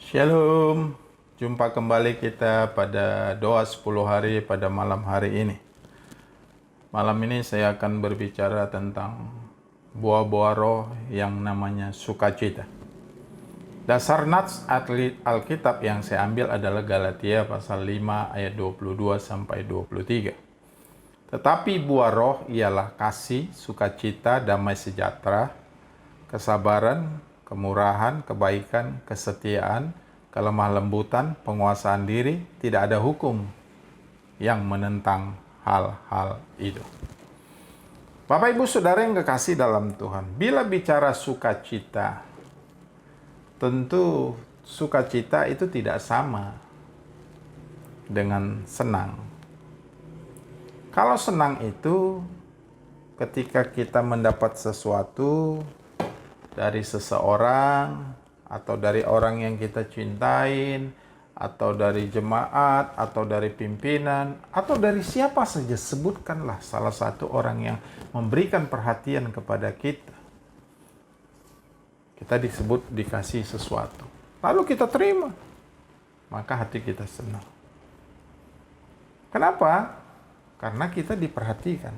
Shalom, jumpa kembali kita pada doa 10 hari pada malam hari ini. Malam ini saya akan berbicara tentang buah-buah roh yang namanya sukacita. Dasar nats Alkitab yang saya ambil adalah Galatia pasal 5 ayat 22 sampai 23. Tetapi buah roh ialah kasih, sukacita, damai sejahtera, kesabaran, kemurahan, kebaikan, kesetiaan, kelemah lembutan, penguasaan diri. Tidak ada hukum yang menentang hal-hal itu. Bapak Ibu Saudara yang kekasih dalam Tuhan, bila bicara sukacita, tentu sukacita itu tidak sama dengan senang. Kalau senang itu ketika kita mendapat sesuatu dari seseorang, atau dari orang yang kita cintain, atau dari jemaat, atau dari pimpinan, atau dari siapa saja, sebutkanlah salah satu orang yang memberikan perhatian kepada kita. Kita disebut dikasih sesuatu, lalu kita terima, maka hati kita senang. Kenapa? Karena kita diperhatikan.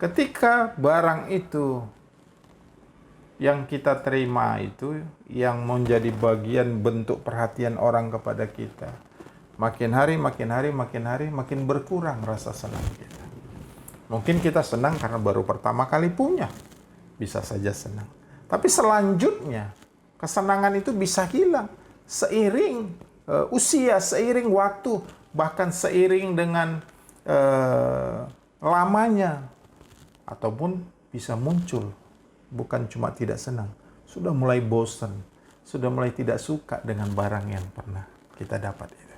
Ketika barang itu yang kita terima itu yang menjadi bagian bentuk perhatian orang kepada kita, makin hari makin berkurang rasa senang kita. Mungkin kita senang karena baru pertama kali punya, bisa saja senang. Tapi selanjutnya kesenangan itu bisa hilang seiring usia, seiring waktu, bahkan seiring dengan lamanya, ataupun bisa muncul bukan cuma tidak senang, sudah mulai bosan, sudah mulai tidak suka dengan barang yang pernah kita dapat itu.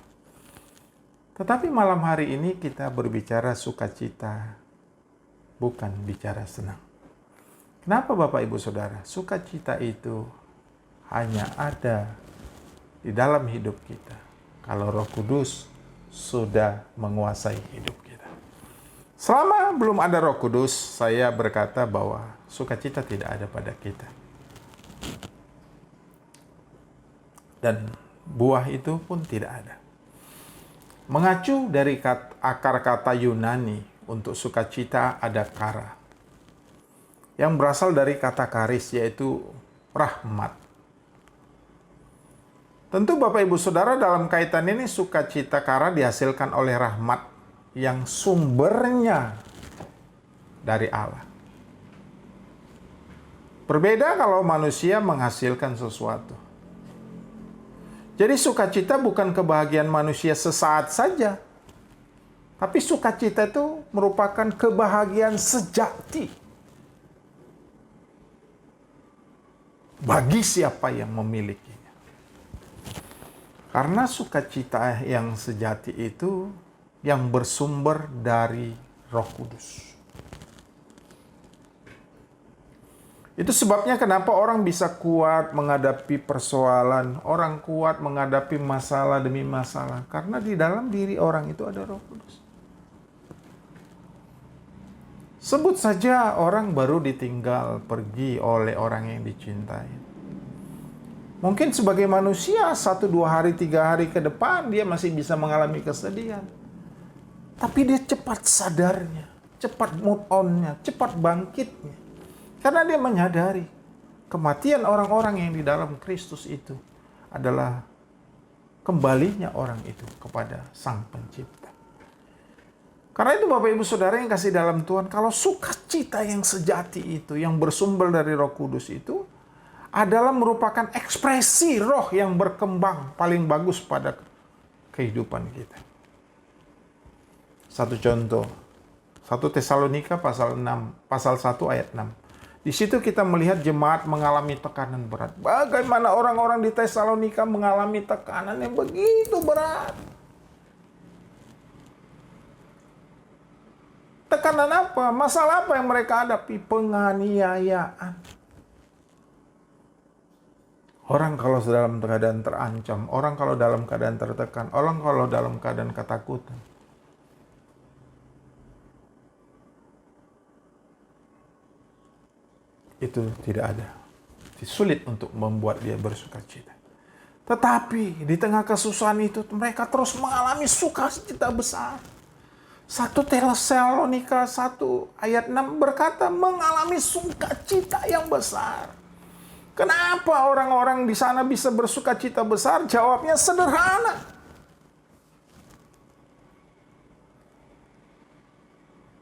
Tetapi malam hari ini kita berbicara sukacita, bukan bicara senang. Kenapa Bapak Ibu Saudara? Sukacita itu hanya ada di dalam hidup kita kalau Roh Kudus sudah menguasai hidup kita. Selama belum ada Roh Kudus, saya berkata bahwa sukacita tidak ada pada kita. Dan buah itu pun tidak ada. Mengacu dari akar kata Yunani untuk sukacita ada kara, yang berasal dari kata karis, yaitu rahmat. Tentu Bapak Ibu Saudara, dalam kaitan ini sukacita kara dihasilkan oleh rahmat yang sumbernya dari Allah. Berbeda kalau manusia menghasilkan sesuatu. Jadi sukacita bukan kebahagiaan manusia sesaat saja, tapi sukacita itu merupakan kebahagiaan sejati bagi siapa yang memilikinya. Karena sukacita yang sejati itu yang bersumber dari Roh Kudus. Itu sebabnya kenapa orang bisa kuat menghadapi persoalan, orang kuat menghadapi masalah demi masalah, karena di dalam diri orang itu ada Roh Kudus. Sebut saja orang baru ditinggal pergi oleh orang yang dicintai. Mungkin sebagai manusia 1, 2 hari, 3 hari ke depan dia masih bisa mengalami kesedihan. Tapi dia cepat sadarnya, cepat move on-nya, cepat bangkitnya. Karena dia menyadari kematian orang-orang yang di dalam Kristus itu adalah kembalinya orang itu kepada Sang Pencipta. Karena itu Bapak Ibu Saudara yang kasih dalam Tuhan, kalau sukacita yang sejati itu, yang bersumber dari Roh Kudus itu, adalah merupakan ekspresi roh yang berkembang paling bagus pada kehidupan kita. Satu contoh, 1 Tesalonika pasal 1 ayat 6. Di situ kita melihat jemaat mengalami tekanan berat. Bagaimana orang-orang di Tesalonika mengalami tekanan yang begitu berat. Tekanan apa? Masalah apa yang mereka hadapi? Penganiayaan. Orang kalau dalam keadaan terancam, orang kalau dalam keadaan tertekan, orang kalau dalam keadaan ketakutan, itu tidak ada. Sulit untuk membuat dia bersukacita. Tetapi di tengah kesusahan itu mereka terus mengalami sukacita besar. 1 Tesalonika 1 ayat 6 berkata mengalami sukacita yang besar. Kenapa orang-orang di sana bisa bersukacita besar? Jawabnya sederhana.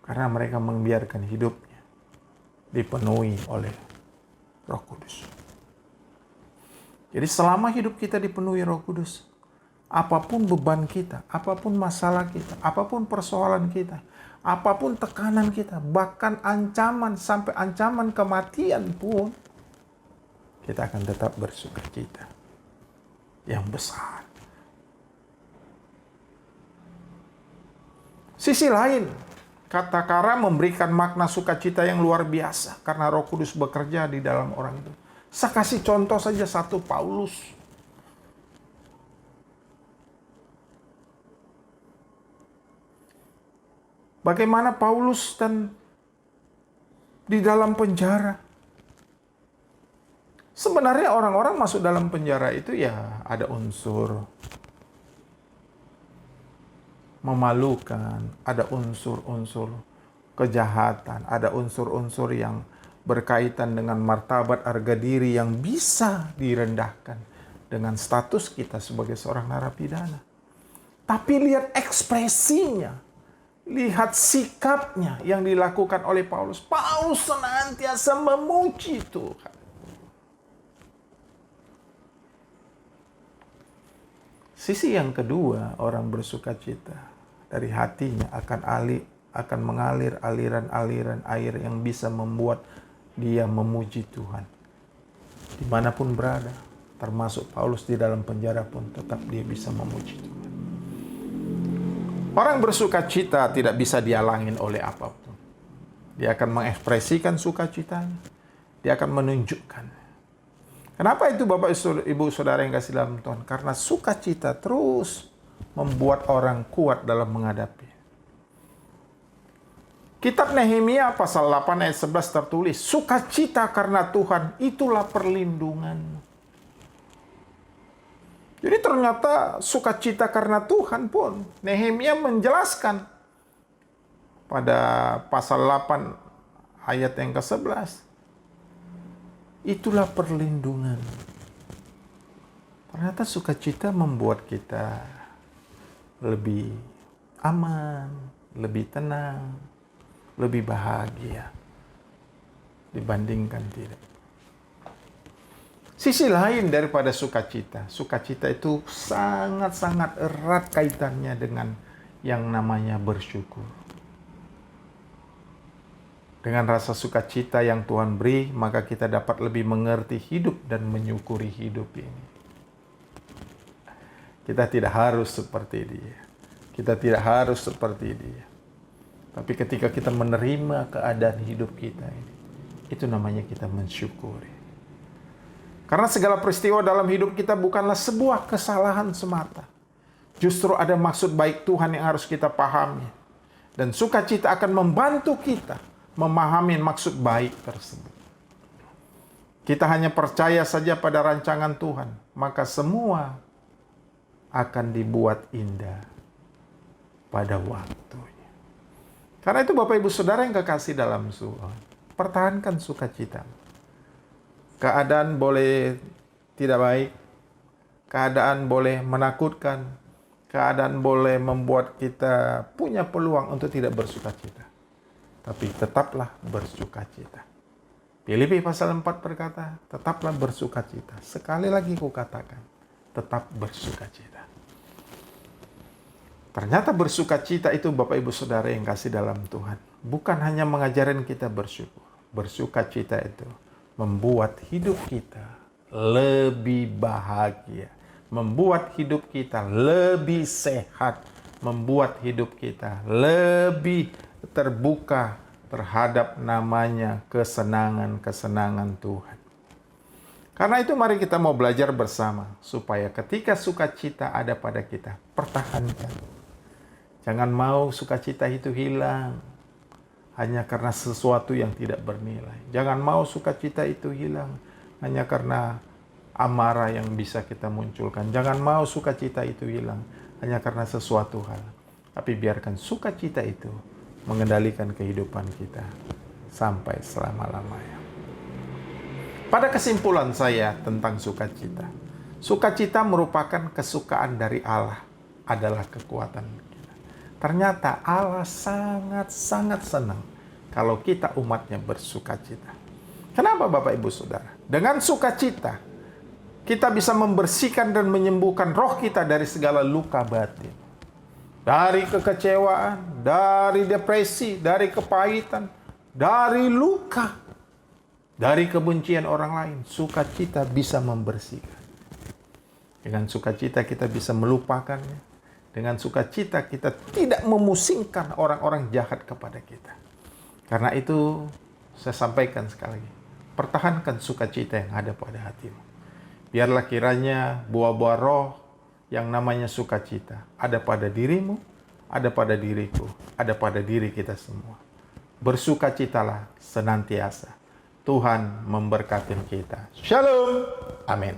Karena mereka membiarkan hidupnya dipenuhi oleh Roh Kudus. Jadi selama hidup kita dipenuhi Roh Kudus, apapun beban kita, apapun masalah kita, apapun persoalan kita, apapun tekanan kita, bahkan ancaman sampai ancaman kematian pun, kita akan tetap bersukacita yang besar. Sisi lain, kata kara memberikan makna sukacita yang luar biasa karena Roh Kudus bekerja di dalam orang itu. Saya kasih contoh saja 1 Paulus. Bagaimana Paulus dan di dalam penjara. Sebenarnya orang-orang masuk dalam penjara itu ya ada unsur memalukan, ada unsur-unsur kejahatan, ada unsur-unsur yang berkaitan dengan martabat harga diri yang bisa direndahkan dengan status kita sebagai seorang narapidana. Tapi lihat ekspresinya, lihat sikapnya yang dilakukan oleh Paulus. Paulus senantiasa memuji Tuhan. Sisi yang kedua, orang bersukacita dari hatinya akan mengalir aliran-aliran air yang bisa membuat dia memuji Tuhan. Dimanapun berada, termasuk Paulus di dalam penjara pun tetap dia bisa memuji Tuhan. Orang bersukacita tidak bisa dihalangin oleh apapun. Dia akan mengekspresikan sukacitanya. Dia akan menunjukkan. Kenapa itu Bapak Ibu Saudara yang kasih dalam Tuhan? Karena sukacita terus membuat orang kuat dalam menghadapi. Kitab Nehemia pasal 8 ayat 11 tertulis, sukacita karena Tuhan itulah perlindungan. Jadi ternyata sukacita karena Tuhan pun Nehemia menjelaskan pada pasal 8 ayat yang ke-11. Itulah perlindungan. Ternyata sukacita membuat kita lebih aman, lebih tenang, lebih bahagia dibandingkan tidak. Sisi lain daripada sukacita, sukacita itu sangat-sangat erat kaitannya dengan yang namanya bersyukur. Dengan rasa sukacita yang Tuhan beri, maka kita dapat lebih mengerti hidup dan menyukuri hidup ini. Kita tidak harus seperti dia. Kita tidak harus seperti dia. Tapi ketika kita menerima keadaan hidup kita ini, itu namanya kita mensyukuri. Karena segala peristiwa dalam hidup kita bukanlah sebuah kesalahan semata. Justru ada maksud baik Tuhan yang harus kita pahami. Dan sukacita akan membantu kita memahami maksud baik tersebut. Kita hanya percaya saja pada rancangan Tuhan, maka semua akan dibuat indah pada waktunya. Karena itu Bapak Ibu Saudara yang kekasih dalam Tuhan, pertahankan sukacita. Keadaan boleh tidak baik, keadaan boleh menakutkan, keadaan boleh membuat kita punya peluang untuk tidak bersukacita. Tapi tetaplah bersukacita. Filipi pasal 4 berkata, tetaplah bersukacita. Sekali lagi kukatakan, tetap bersukacita. Ternyata bersukacita itu Bapak Ibu Saudara yang kasih dalam Tuhan. Bukan hanya mengajarin kita bersyukur. Bersukacita itu membuat hidup kita lebih bahagia. Membuat hidup kita lebih sehat. Membuat hidup kita lebih terbuka terhadap namanya kesenangan-kesenangan Tuhan. Karena itu mari kita mau belajar bersama supaya ketika sukacita ada pada kita, pertahankan. Jangan mau sukacita itu hilang hanya karena sesuatu yang tidak bernilai. Jangan mau sukacita itu hilang hanya karena amarah yang bisa kita munculkan. Jangan mau sukacita itu hilang hanya karena sesuatu hal. Tapi biarkan sukacita itu mengendalikan kehidupan kita sampai selama-lamanya. Pada kesimpulan saya tentang sukacita, sukacita merupakan kesukaan dari Allah, adalah kekuatan kita. Ternyata Allah sangat-sangat senang kalau kita umatnya bersukacita. Kenapa Bapak Ibu Saudara? Dengan sukacita, kita bisa membersihkan dan menyembuhkan roh kita dari segala luka batin. Dari kekecewaan, dari depresi, dari kepahitan, dari luka, dari kebencian orang lain. Sukacita bisa membersihkan. Dengan sukacita kita bisa melupakannya. Dengan sukacita kita tidak memusingkan orang-orang jahat kepada kita. Karena itu saya sampaikan sekali lagi, pertahankan sukacita yang ada pada hatimu. Biarlah kiranya buah-buah roh yang namanya sukacita ada pada dirimu, ada pada diriku, ada pada diri kita semua. Bersukacitalah senantiasa. Tuhan memberkati kita. Shalom. Amin.